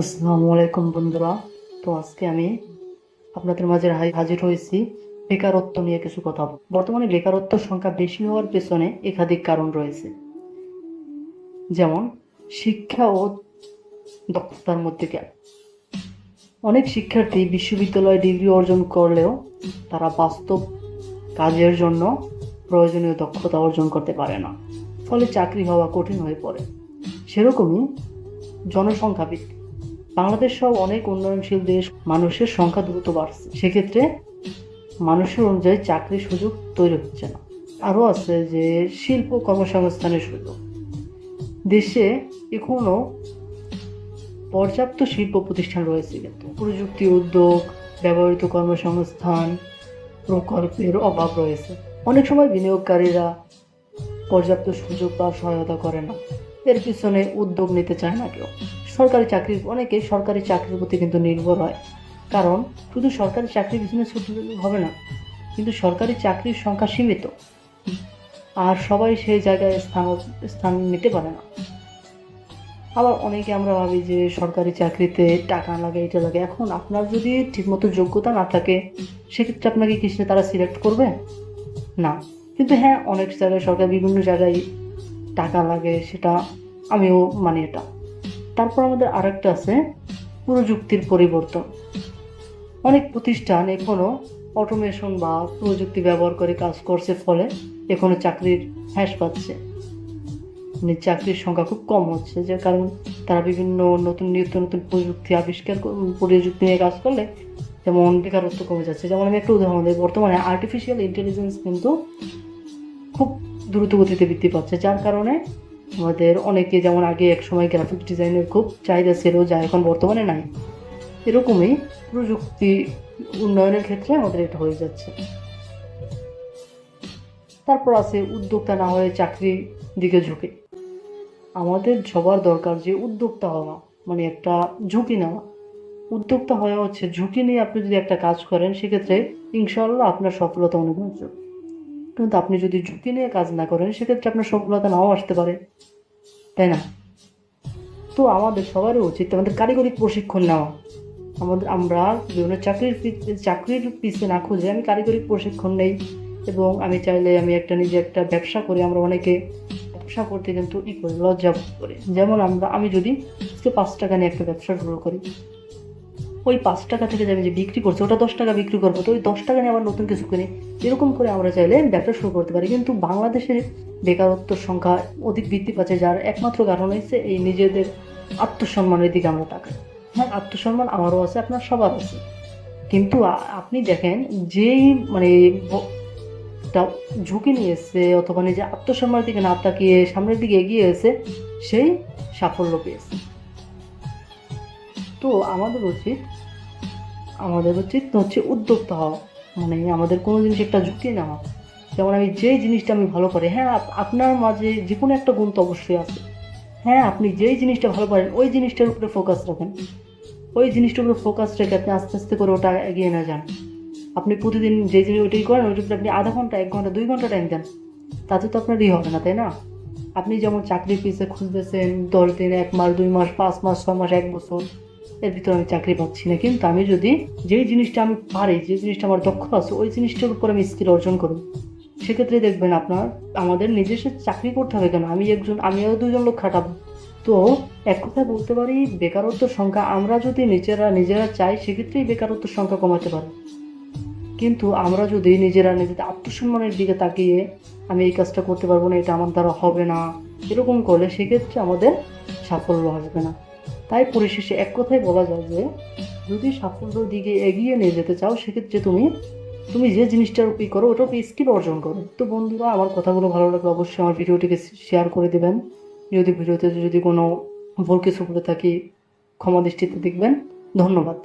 আসসালামু আলাইকুম বন্ধুরা। তো আজকে আমি আপনাদের মাঝে হাজির হয়েছি বেকারত্ব নিয়ে কিছু কথা। বর্তমানে বেকারত্বের সংখ্যা বেশি হওয়ার পেছনে একাধিক কারণ রয়েছে, যেমন শিক্ষা ও দক্ষতার মধ্যে গ্যাপ। অনেক শিক্ষার্থী বিশ্ববিদ্যালয়ে ডিগ্রি অর্জন করলেও তারা বাস্তব কাজের জন্য প্রয়োজনীয় দক্ষতা অর্জন করতে পারে না, ফলে চাকরি হওয়া কঠিন হয়ে পড়ে। সেরকমই জনসংখ্যা বৃদ্ধি। বাংলাদেশ সহ অনেক উন্নয়নশীল দেশ মানুষের সংখ্যা দ্রুত বাড়ছে, সেক্ষেত্রে মানুষের অনুযায়ী চাকরির সুযোগ তৈরি হচ্ছে না। আরও আছে যে শিল্প কর্মসংস্থানের সুযোগ। দেশে এখনো পর্যাপ্ত শিল্প প্রতিষ্ঠান রয়েছে, কিন্তু প্রযুক্তি উদ্যোগ, ব্যবহৃত কর্মসংস্থান প্রকল্পের অভাব রয়েছে। অনেক সময় বিনিয়োগকারীরা পর্যাপ্ত সুযোগ বা সহায়তা করে না, এর পিছনে উদ্যোগ নিতে চায় না কেউ। অনেকে সরকারি চাকরির প্রতি কিন্তু নির্ভর হয়, কারণ শুধু সরকারি চাকরির পিছনে ছুটলে হবে না, কিন্তু সরকারি চাকরির সংখ্যা সীমিত, আর সবাই সেই জায়গায় স্থান নিতে পারে না। আবার অনেকে আমরা ভাবি যে সরকারি চাকরিতে টাকা লাগে, এটা লাগে। এখন আপনার যদি ঠিকমতো যোগ্যতা না থাকে, সেক্ষেত্রে আপনাকে কিসে তারা সিলেক্ট করবে না। কিন্তু হ্যাঁ, অনেক জায়গায় সরকার বিভিন্ন জায়গায় টাকা লাগে, সেটা আমিও মানি এটা। তারপর আমাদের আরেকটা আছে প্রযুক্তির পরিবর্তন। অনেক প্রতিষ্ঠান এখনো অটোমেশন বা প্রযুক্তি ব্যবহার করে কাজ করছে, ফলে এখনো চাকরির হ্রাস পাচ্ছে, মানে চাকরির সংখ্যা খুব কম হচ্ছে। যে কারণ তারা বিভিন্ন নিত্য নতুন প্রযুক্তি নিয়ে কাজ করলে যেমন বেকারত্ব কমে যাচ্ছে। যেমন আমি একটা উদাহরণ দিই, বর্তমানে আর্টিফিশিয়াল ইন্টেলিজেন্স কিন্তু খুব দ্রুত গতিতে বৃদ্ধি পাচ্ছে, যার কারণে আমাদের অনেকে, যেমন আগে এক সময় গ্রাফিক ডিজাইনের খুব চাহিদা ছিল, যা এখন বর্তমানে নাই। এরকমই প্রযুক্তি উন্নয়নের ক্ষেত্রে আমাদের এটা হয়ে যাচ্ছে। তারপর আছে উদ্যোক্তা না হয়ে চাকরির দিকে ঝুঁকে। আমাদের সবার দরকার যে উদ্যোক্তা হওয়া, মানে একটা ঝুঁকি নেওয়া। উদ্যোক্তা হওয়া হচ্ছে ঝুঁকি নিয়ে আপনি যদি একটা কাজ করেন, সেক্ষেত্রে ইনশাআল্লাহ আপনার সফলতা অনিবার্য। কিন্তু আপনি যদি ঝুঁকি নিয়ে কাজ না করেন, সেক্ষেত্রে আপনার সফলতা নাও আসতে পারে, তাই না? তো আমাদের সবারই উচিত আমাদের কারিগরি প্রশিক্ষণ নেওয়া। আমরা বিভিন্ন চাকরির পিছে না খুঁজে আমি কারিগরি প্রশিক্ষণ নেই, এবং আমি চাইলে আমি নিজে একটা ব্যবসা করি। আমরা অনেকে ব্যবসা করতে কিন্তু করি, লজ্জা বোধ করি। যেমন আমি যদি আজকে 5 টাকা নিয়ে একটা ব্যবসা শুরু করি, ওই 5 টাকা থেকে যে আমি যে বিক্রি করছি, ওটা 10 টাকা বিক্রি করবো, তো ওই 10 টাকা নিয়ে আবার নতুন কিছু কিনি। এরকম করে আমরা চাইলে ব্যবসা শুরু করতে পারি। কিন্তু বাংলাদেশের বেকারত্বের সংখ্যা অধিক বৃদ্ধি পাচ্ছে, যার একমাত্র কারণ হচ্ছে এই নিজেদের আত্মসম্মানের দিকে আমরা তাকাই। হ্যাঁ, আত্মসম্মান আমারও আছে, আপনার সবার আছে, কিন্তু আপনি দেখেন যেই মানে একটা ঝুঁকি নিয়েছে অথবা নিজের আত্মসম্মানের দিকে না তাকিয়ে সামনের দিকে এগিয়ে এসে, সেই সাফল্য পেয়েছে। তো আমাদের উচিত হচ্ছে উদ্যোক্তা হওয়া, মানে আমাদের কোনো জিনিস একটা ঝুঁকি নেওয়া। যেমন আমি যেই জিনিসটা আমি ভালো পারি, হ্যাঁ, আপনার মাঝে যে কোনো একটা গুণ তো অবশ্যই আছে। হ্যাঁ, আপনি যেই জিনিসটা ভালো পারেন ওই জিনিসটার উপরে ফোকাস রাখেন। ওই জিনিসটার উপরে ফোকাস রেখে আপনি আস্তে আস্তে করে ওটা এগিয়ে না যান। আপনি প্রতিদিন যে জিনিস ওইটাই করেন, ওইটার উপরে আপনি আধা ঘন্টা, 1 ঘন্টা, 2 ঘন্টা টাইম দেন, তাতে তো আপনার হবে না, তাই না? আপনি যেমন চাকরির পিছিয়ে খুঁজতেছেন 10 দিন, 1 মাস, 2 মাস, 5 মাস, 6 মাস, 1 বছর, এর ভিতরে আমি চাকরি পাচ্ছি না। কিন্তু আমি যদি যেই জিনিসটা আমি পারি, যে জিনিসটা আমার দক্ষ আছে, ওই জিনিসটার উপর আমি স্কিল অর্জন করি, সেক্ষেত্রে দেখবেন আমাদের নিজস্ব চাকরি করতে হবে কেন, আমিও 2জন লোক খাটাবো। তো এক কথায় বলতে পারি, বেকারত্বের সংখ্যা আমরা যদি নিজেরা চাই, সেক্ষেত্রেই বেকারত্বের সংখ্যা কমাতে পারি। কিন্তু আমরা যদি নিজেদের আত্মসম্মানের দিকে তাকিয়ে আমি এই কাজটা করতে পারবো না, এটা আমার দ্বারা হবে না, এরকম করলে সেক্ষেত্রে আমাদের সাফল্য আসবে না। তাই পরিশেষে এক কথাই বলা যায় যে, যদি সাফল্যের দিকে এগিয়ে নিয়ে যেতে চাও, সেক্ষেত্রে তুমি যে জিনিসটার উপর করো, ওটার উপর স্কিল অর্জন করো। তো বন্ধুরা, আমার কথাগুলো ভালো লাগলে অবশ্যই আমার ভিডিওটিকে শেয়ার করে দেবেন। ভিডিওতে যদি কোনো ভুল কিছু করে থাকি, ক্ষমা দৃষ্টিতে দেখবেন। ধন্যবাদ।